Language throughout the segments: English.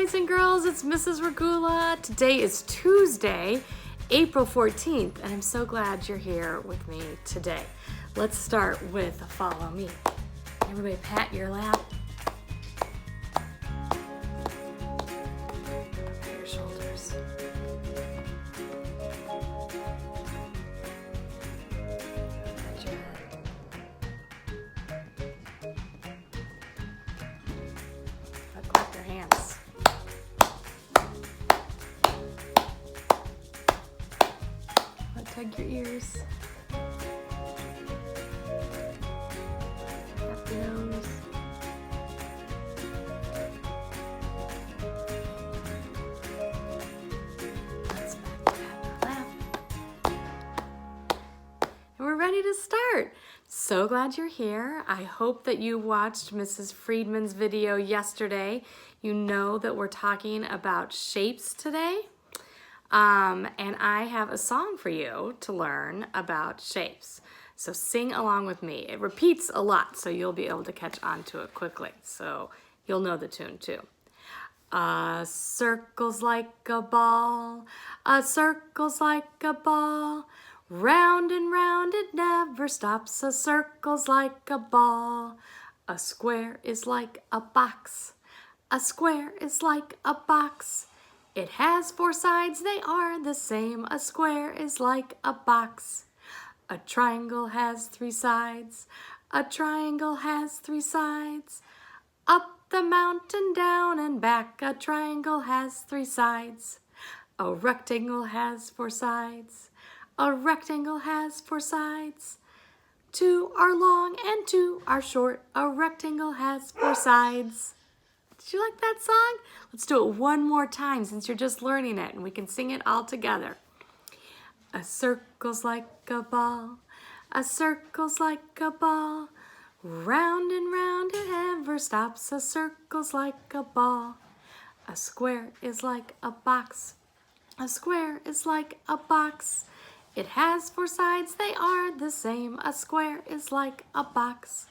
boys and girls, it's Mrs. Rogula. Today is Tuesday, April 14th, and I'm so glad you're here with me today. Let's start with follow me. Everybody pat your lap. Pat your shoulders. Pat your head. Clap your hands. Tug your ears. Tap your nose. Let's pat your lap. And we're ready to start. So glad you're here. I hope that you watched Mrs. Friedman's video yesterday. You know that we're talking about shapes today. And I have a song for you to learn about shapes. So sing along with me. It repeats a lot, so you'll be able to catch on to it quickly. So you'll know the tune too. A circle's like a ball, a circle's like a ball. Round and round it never stops, a circle's like a ball. A square is like a box, a square is like a box. It has four sides, they are the same. A square is like a box. A triangle has three sides. A triangle has three sides. Up the mountain, down and back. A triangle has three sides. A rectangle has four sides. A rectangle has four sides. Two are long and two are short. A rectangle has four sides. Did you like that song? Let's do it one more time since you're just learning it and we can sing it all together. A circle's like a ball, a circle's like a ball. Round and round it never stops, a circle's like a ball. A square is like a box, a square is like a box. It has four sides, they are the same. A square is like a box.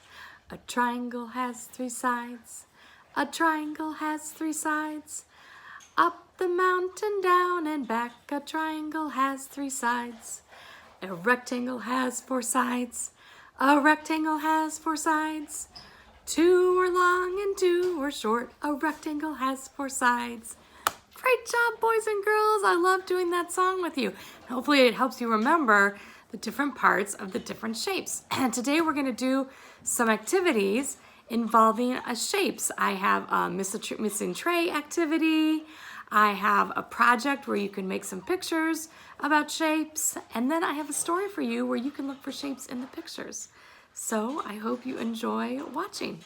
A triangle has three sides. A triangle has three sides. Up the mountain, down and back. A triangle has three sides. A rectangle has four sides. A rectangle has four sides. Two are long and two are short. A rectangle has four sides. Great job, boys and girls. I love doing that song with you. Hopefully it helps you remember the different parts of the different shapes. And today we're going to do some activities involving shapes. I have a missing tray activity. I have a project where you can make some pictures about shapes. And then I have a story for you where you can look for shapes in the pictures. So I hope you enjoy watching.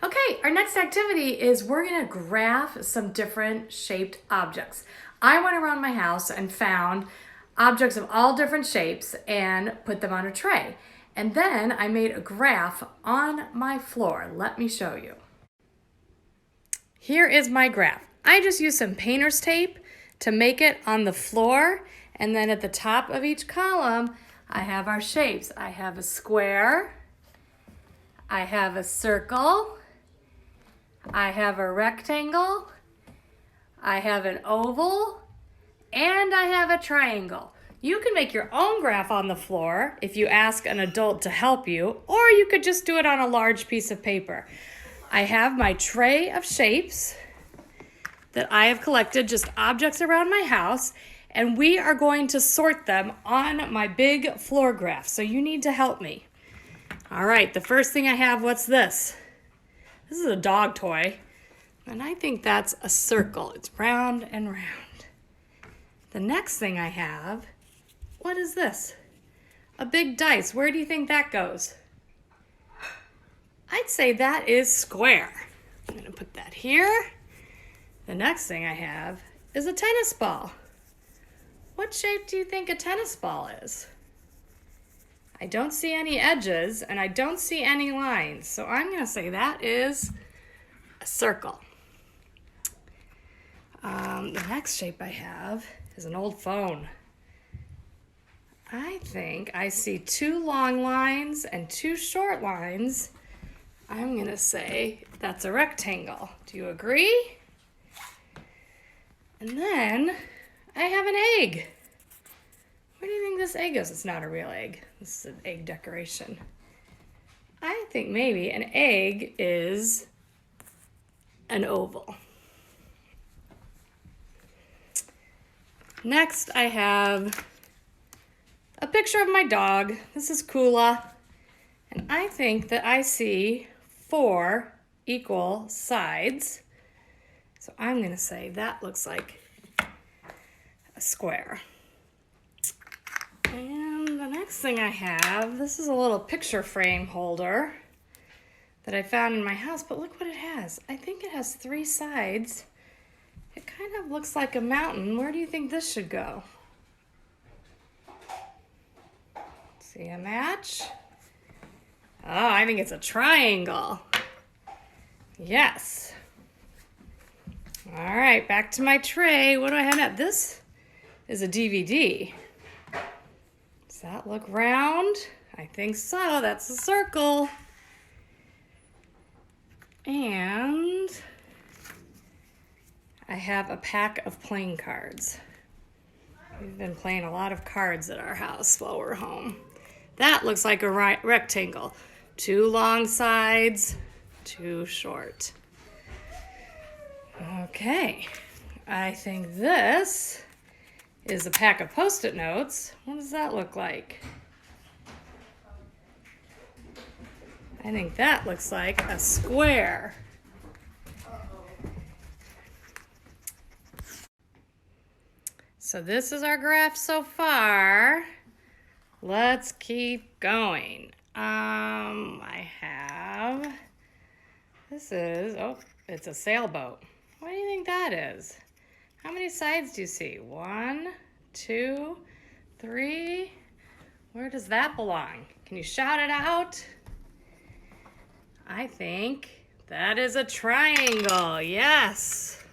Okay, our next activity is we're gonna graph some different shaped objects. I went around my house and found objects of all different shapes and put them on a tray. And then I made a graph on my floor. Let me show you. Here is my graph. I just used some painter's tape to make it on the floor. And then at the top of each column, I have our shapes. I have a square. I have a circle. I have a rectangle. I have an oval. And I have a triangle. You can make your own graph on the floor if you ask an adult to help you, or you could just do it on a large piece of paper. I have my tray of shapes that I have collected, just objects around my house, and we are going to sort them on my big floor graph, so you need to help me. All right, the first thing I have, what's this? This is a dog toy, and I think that's a circle. It's round and round. The next thing I have, what is this? A big dice. Where do you think that goes? I'd say that is square. I'm going to put that here. The next thing I have is a tennis ball. What shape do you think a tennis ball is? I don't see any edges and I don't see any lines. So I'm going to say that is a circle. The next shape I have is an old phone. I think I see two long lines and two short lines. I'm going to say That's a rectangle. Do you agree? And then I have an egg. Where do you think this egg is? It's not a real egg. This is an egg decoration. I think maybe an egg is an oval. Next, I have a picture of my dog. This is Kula. And I think that I see 4 equal sides. So I'm going to say that looks like a square. And the next thing I have, this is a little picture frame holder that I found in my house, but look what it has. I think it has 3 sides. It kind of looks like a mountain. Where do you think this should go? See a match? Oh, I think it's a triangle. Yes. All right, back to my tray. What do I have now? This is a DVD. Does that look round? I think so. That's a circle. And I have a pack of playing cards. We've been playing a lot of cards at our house while we're home. That looks like a rectangle. 2 long sides, 2 short. Okay, I think this is a pack of Post-it notes. What does that look like? I think that looks like a square. So this is our graph so far. Let's keep going. I have, this is, oh, it's a sailboat. What do you think that is? How many sides do you see? 1, 2, 3. Where does that belong? Can you shout it out? I think that is a triangle. Yes.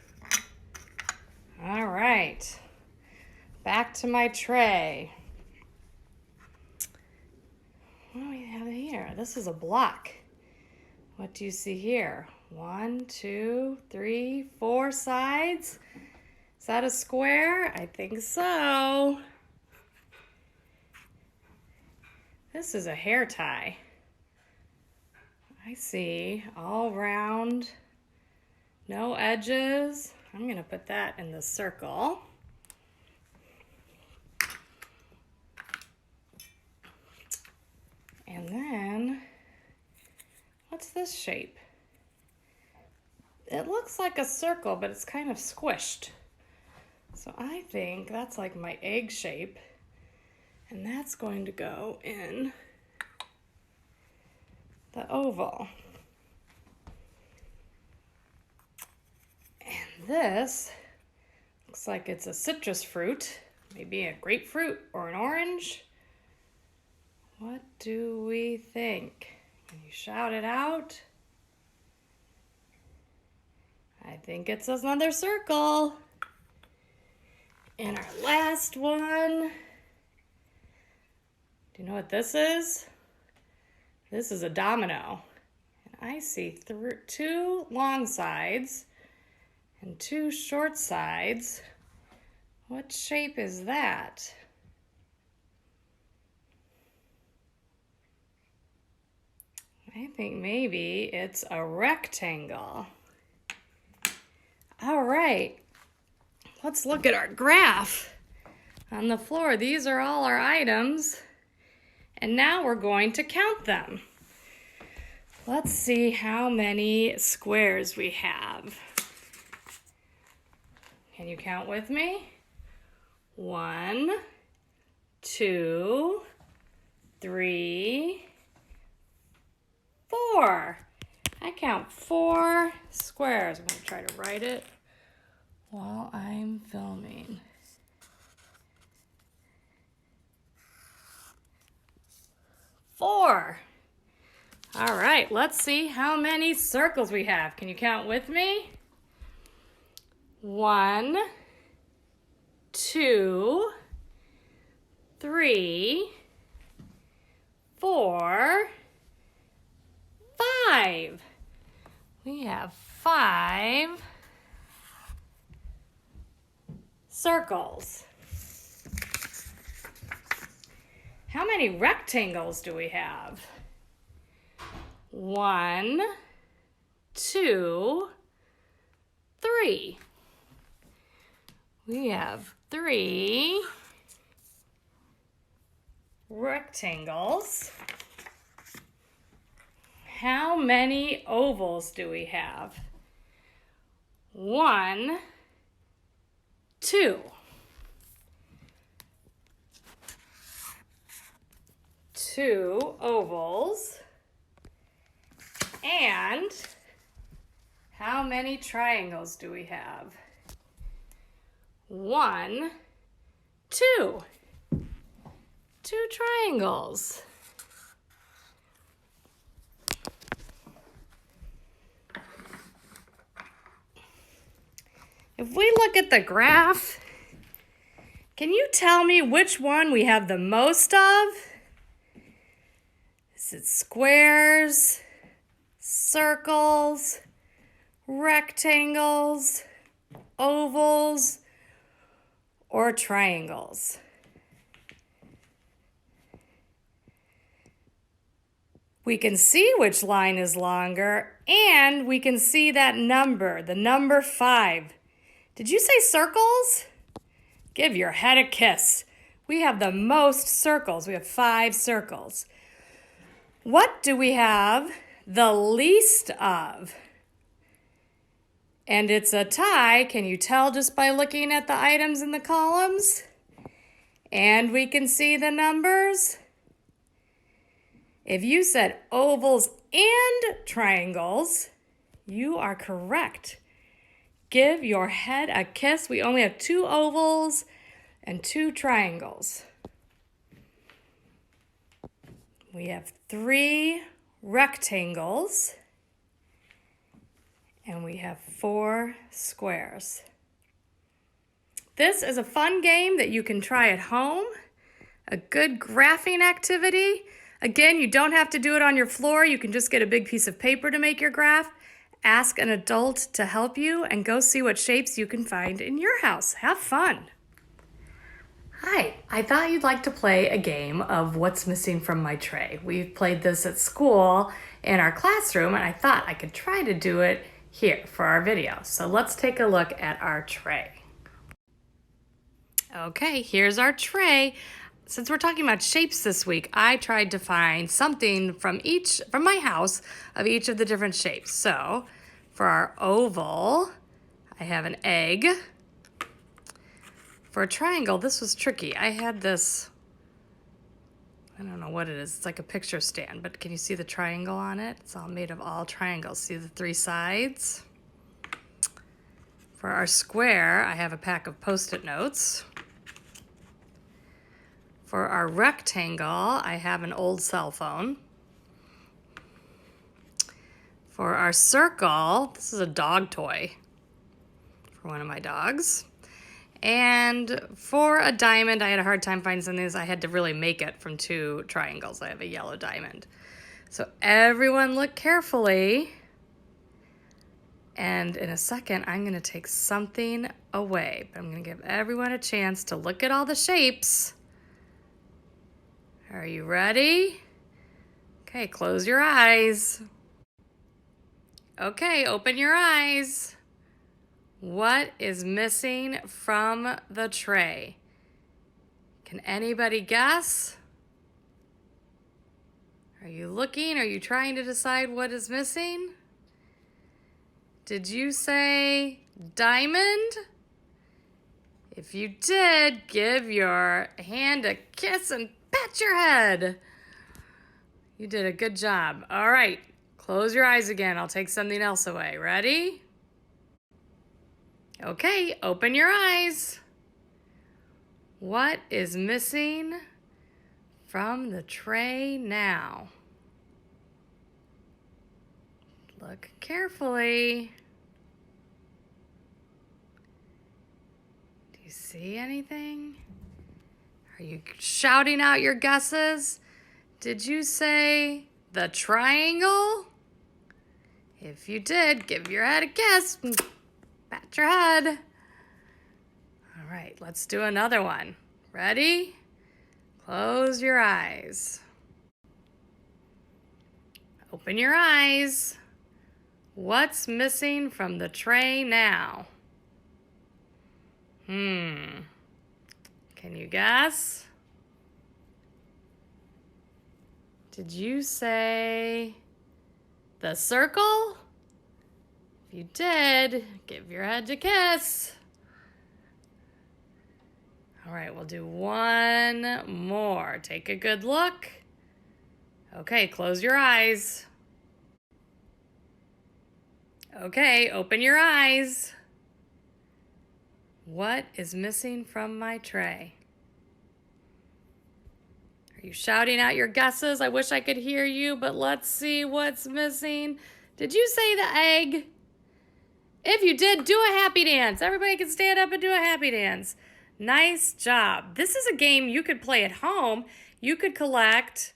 All right. Back to my tray. What do we have here? This is a block. What do you see here? 1, 2, 3, 4 sides. Is that a square? I think so. This is a hair tie. I see all round, no edges. I'm gonna put that in the circle. And then, what's this shape? It looks like a circle, but it's kind of squished. So I think that's like my egg shape, and that's going to go in the oval. And this looks like it's a citrus fruit, maybe a grapefruit or an orange. What do we think? Can you shout it out? I think it's another circle. And our last one. Do you know what this is? This is a domino. And I see 2 long sides and 2 short sides. What shape is that? I think maybe it's a rectangle. All right, let's look at our graph on the floor. These are all our items, and now we're going to count them. Let's see how many squares we have. Can you count with me? 1, 2, 3, 4. I count 4 squares. I'm going to try to write it while I'm filming. 4. All right, let's see how many circles we have. Can you count with me? 1, 2, 3, 4, 5. We have 5 circles. How many rectangles do we have? 1, 2, 3. We have 3 rectangles. How many ovals do we have? 1, 2. 2 ovals. And how many triangles do we have? 1, 2. 2 triangles. If we look at the graph, can you tell me which one we have the most of? Is it squares, circles, rectangles, ovals, or triangles? We can see which line is longer, and we can see that number, the number 5. Did you say circles? Give your head a kiss. We have the most circles. We have 5 circles. What do we have the least of? And it's a tie. Can you tell just by looking at the items in the columns? And we can see the numbers. If you said ovals and triangles, you are correct. Give your head a kiss. We only have 2 ovals and 2 triangles. We have 3 rectangles and we have 4 squares. This is a fun game that you can try at home, a good graphing activity. Again, you don't have to do it on your floor. You can just get a big piece of paper to make your graph. Ask an adult to help you and go see what shapes you can find in your house. Have fun. Hi, I thought you'd like to play a game of what's missing from my tray. We've played this at school in our classroom, and I thought I could try to do it here for our video. So let's take a look at our tray. Okay, here's our tray. Since we're talking about shapes this week, I tried to find something from my house of each of the different shapes. So for our oval, I have an egg. For a triangle, this was tricky. I had this, I don't know what it is. It's like a picture stand, but can you see the triangle on it? It's all made of all triangles. See the 3 sides? For our square, I have a pack of Post-it notes. For our rectangle, I have an old cell phone. For our circle, this is a dog toy for one of my dogs. And for a diamond, I had a hard time finding something, so I had to really make it from 2 triangles. I have a yellow diamond. So everyone look carefully. And in a second, I'm going to take something away. But I'm going to give everyone a chance to look at all the shapes. Are you ready? Okay, close your eyes. Okay, open your eyes. What is missing from the tray? Can anybody guess? Are you looking? Are you trying to decide what is missing? Did you say diamond? If you did, give your hand a kiss and pat your head. You did a good job. All right, close your eyes again. I'll take something else away. Ready? Okay, open your eyes. What is missing from the tray now? Look carefully. Do you see anything? Are you shouting out your guesses? Did you say the triangle? If you did, give your head a kiss. Pat your head. All right, let's do another one. Ready? Close your eyes. Open your eyes. What's missing from the tray now? Can you guess? Did you say the circle? If you did, give your head a kiss. All right, we'll do one more. Take a good look. Okay, close your eyes. Okay, open your eyes. What is missing from my tray? Are you shouting out your guesses? I wish I could hear you, but let's see what's missing. Did you say the egg? If you did, do a happy dance. Everybody can stand up and do a happy dance. Nice job. This is a game you could play at home. You could collect,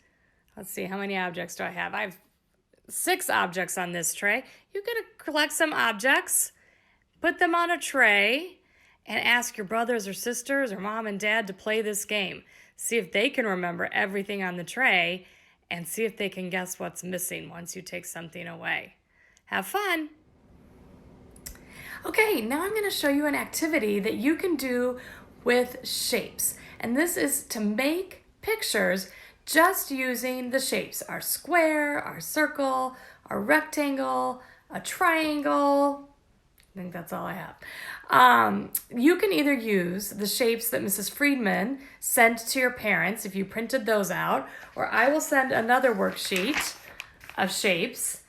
let's see, how many objects do I have? I have 6 objects on this tray. You could collect some objects, put them on a tray, and ask your brothers or sisters or mom and dad to play this game. See if they can remember everything on the tray and see if they can guess what's missing once you take something away. Have fun. Okay, now I'm going to show you an activity that you can do with shapes. And this is to make pictures just using the shapes. Our square, our circle, our rectangle, a triangle. I think that's all I have. You can either use the shapes that Mrs. Friedman sent to your parents if you printed those out, or I will send another worksheet of shapes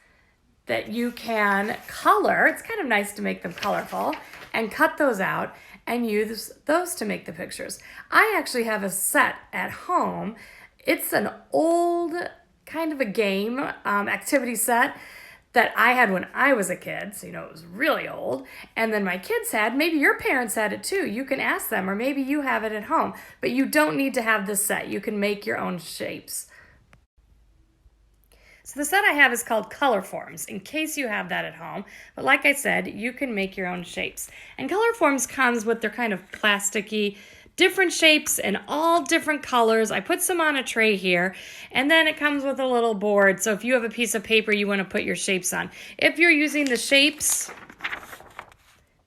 that you can color. It's kind of nice to make them colorful, and cut those out and use those to make the pictures. I actually have a set at home. It's an old kind of a game activity set that I had when I was a kid, so it was really old, and then my kids had, maybe your parents had it too. You can ask them, or maybe you have it at home, but you don't need to have this set. You can make your own shapes. So the set I have is called Color Forms, in case you have that at home. But like I said, you can make your own shapes. And Color Forms comes with their kind of plasticky, different shapes in all different colors. I put some on a tray here, and then it comes with a little board. So if you have a piece of paper you want to put your shapes on. If you're using the shapes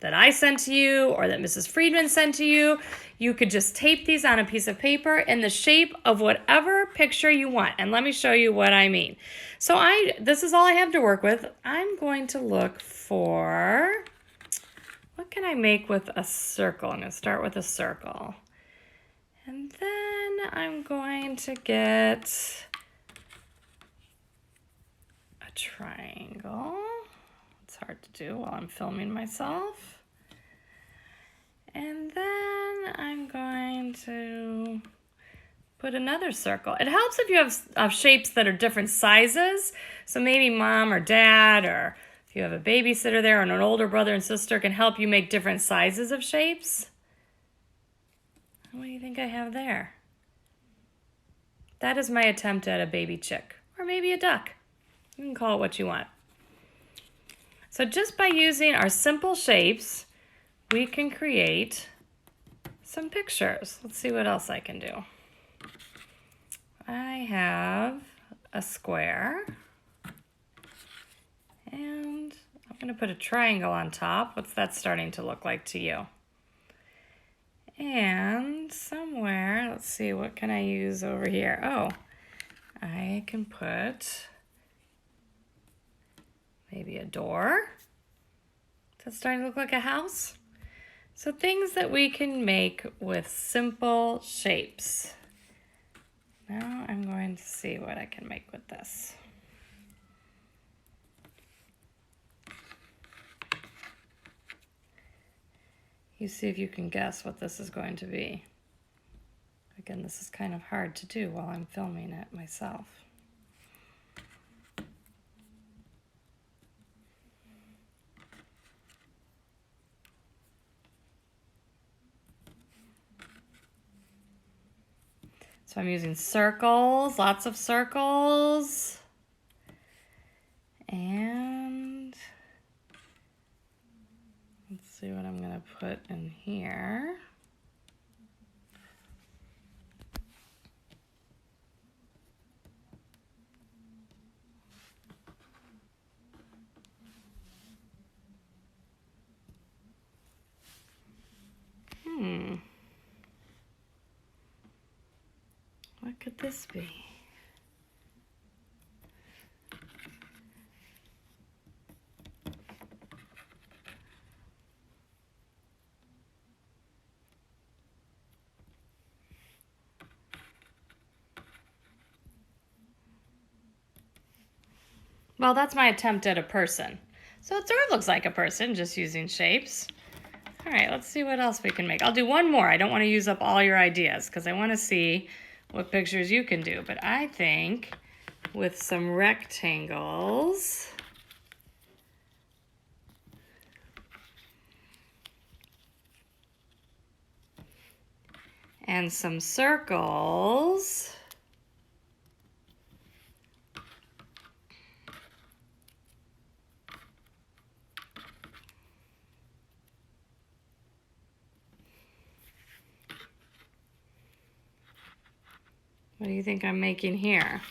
that I sent to you or that Mrs. Friedman sent to you, you could just tape these on a piece of paper in the shape of whatever picture you want. And let me show you what I mean. So this is all I have to work with. I'm going to look for, what can I make with a circle? I'm going to start with a circle. And then I'm going to get a triangle. It's hard to do while I'm filming myself. And then I'm going to put another circle. It helps if you have shapes that are different sizes. So maybe mom or dad, or if you have a babysitter there, and an older brother and sister can help you make different sizes of shapes. What do you think I have there? That is my attempt at a baby chick, or maybe a duck. You can call it what you want. So just by using our simple shapes, we can create some pictures. Let's see what else I can do. I have a square, and I'm going to put a triangle on top. What's that starting to look like to you? And somewhere, let's see, what can I use over here? Oh, I can put maybe a door. That's starting to look like a house. So things that we can make with simple shapes. Now I'm going to see what I can make with this. You see if you can guess what this is going to be. Again, this is kind of hard to do while I'm filming it myself. So I'm using circles, lots of circles. And Let's see what I'm gonna put in here. What could this be? Well, that's my attempt at a person. So it sort of looks like a person, just using shapes. All right, let's see what else we can make. I'll do one more. I don't want to use up all your ideas because I want to see what pictures you can do. But I think with some rectangles and some circles, what do you think I'm making here?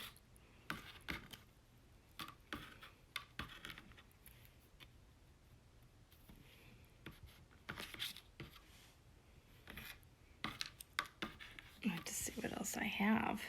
I have to see what else I have.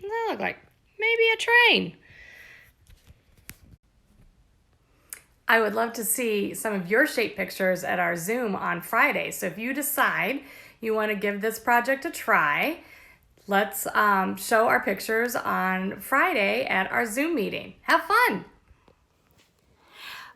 That look like maybe a train. I would love to see some of your shape pictures at our Zoom on Friday. So if you decide you want to give this project a try, let's show our pictures on Friday at our Zoom meeting. Have fun.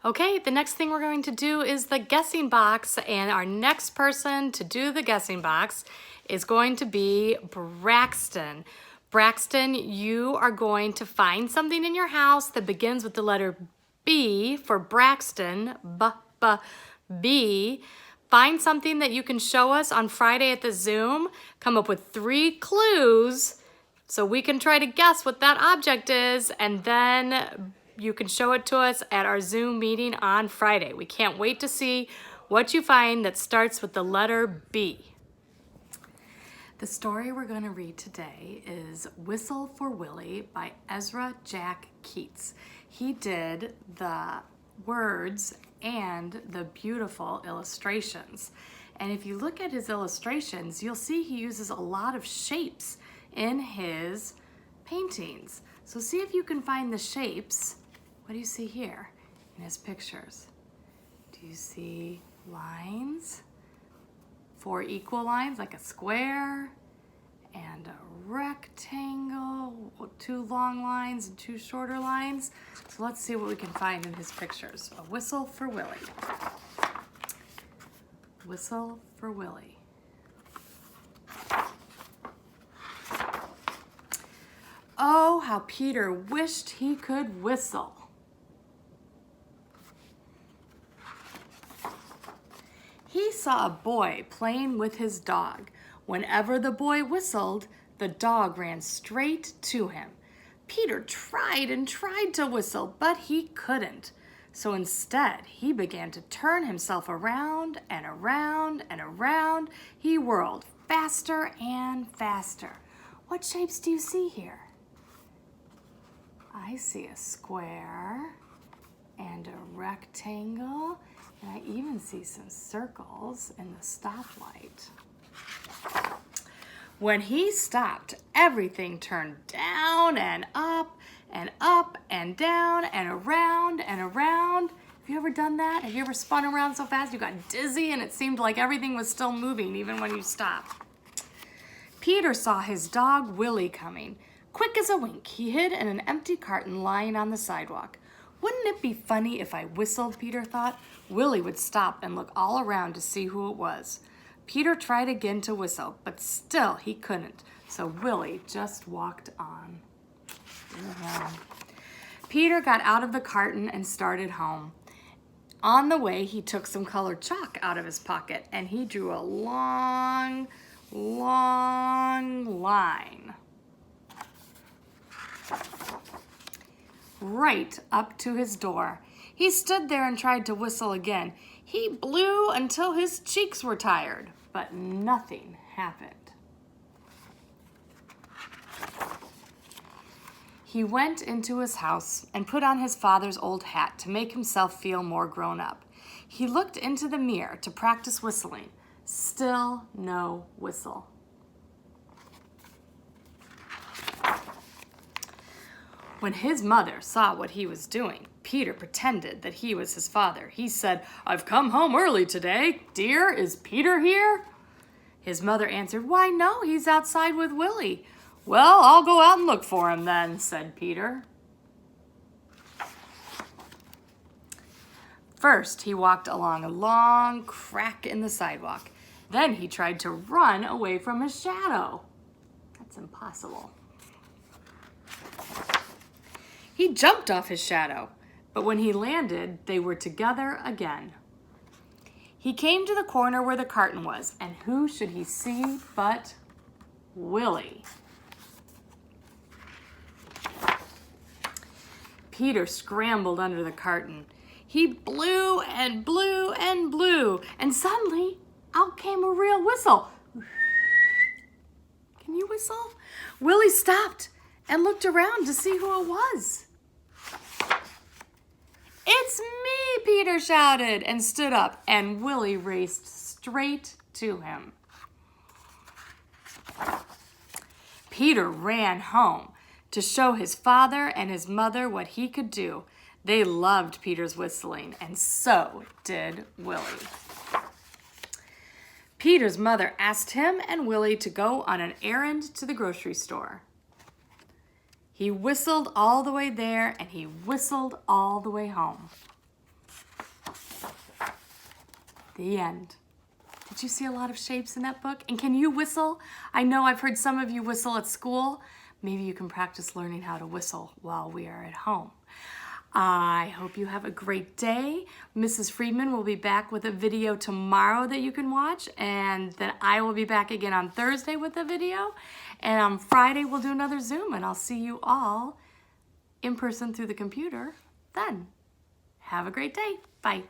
Okay, the next thing we're going to do is the guessing box, and our next person to do the guessing box is going to be Braxton. Braxton, you are going to find something in your house that begins with the letter B for Braxton, B. Find something that you can show us on Friday at the Zoom. Come up with 3 clues so we can try to guess what that object is, and then you can show it to us at our Zoom meeting on Friday. We can't wait to see what you find that starts with the letter B. The story we're going to read today is Whistle for Willie by Ezra Jack Keats. He did the words and the beautiful illustrations. And if you look at his illustrations, you'll see he uses a lot of shapes in his paintings. So see if you can find the shapes. What do you see here in his pictures? Do you see lines? 4 equal lines, like a square, and a rectangle, 2 long lines and 2 shorter lines. So let's see what we can find in his pictures. A whistle for Willie. Whistle for Willie. Oh, how Peter wished he could whistle. He saw a boy playing with his dog. Whenever the boy whistled, the dog ran straight to him. Peter tried and tried to whistle, but he couldn't. So instead, he began to turn himself around and around and around. He whirled faster and faster. What shapes do you see here? I see a square and a rectangle. And I even see some circles in the stoplight. When he stopped, everything turned down and up and down and around and around. Have you ever done that? Have you ever spun around so fast you got dizzy and it seemed like everything was still moving even when you stopped? Peter saw his dog Willie coming. Quick as a wink, he hid in an empty carton lying on the sidewalk. Wouldn't it be funny if I whistled, Peter thought? Willie would stop and look all around to see who it was. Peter tried again to whistle, but still he couldn't, so Willie just walked on. Peter got out of the carton and started home. On the way, he took some colored chalk out of his pocket and he drew a long, long line right up to his door. He stood there and tried to whistle again. He blew until his cheeks were tired, but nothing happened. He went into his house and put on his father's old hat to make himself feel more grown up. He looked into the mirror to practice whistling. Still no whistle. When his mother saw what he was doing, Peter pretended that he was his father. He said, "I've come home early today. Dear, is Peter here?" His mother answered, "Why, no, he's outside with Willie." "Well, I'll go out and look for him then," said Peter. First, he walked along a long crack in the sidewalk. Then he tried to run away from his shadow. That's impossible. He jumped off his shadow, but when he landed, they were together again. He came to the corner where the carton was, and who should he see but Willie? Peter scrambled under the carton. He blew and blew and blew, and suddenly out came a real whistle. Can you whistle? Willie stopped and looked around to see who it was. "It's me," Peter shouted and stood up, and Willie raced straight to him. Peter ran home to show his father and his mother what he could do. They loved Peter's whistling, and so did Willie. Peter's mother asked him and Willie to go on an errand to the grocery store. He whistled all the way there, and he whistled all the way home. The end. Did you see a lot of shapes in that book? And can you whistle? I know I've heard some of you whistle at school. Maybe you can practice learning how to whistle while we are at home. I hope you have a great day. Mrs. Friedman will be back with a video tomorrow that you can watch, and then I will be back again on Thursday with a video, and on Friday we'll do another Zoom, and I'll see you all in person through the computer then. Have a great day. Bye.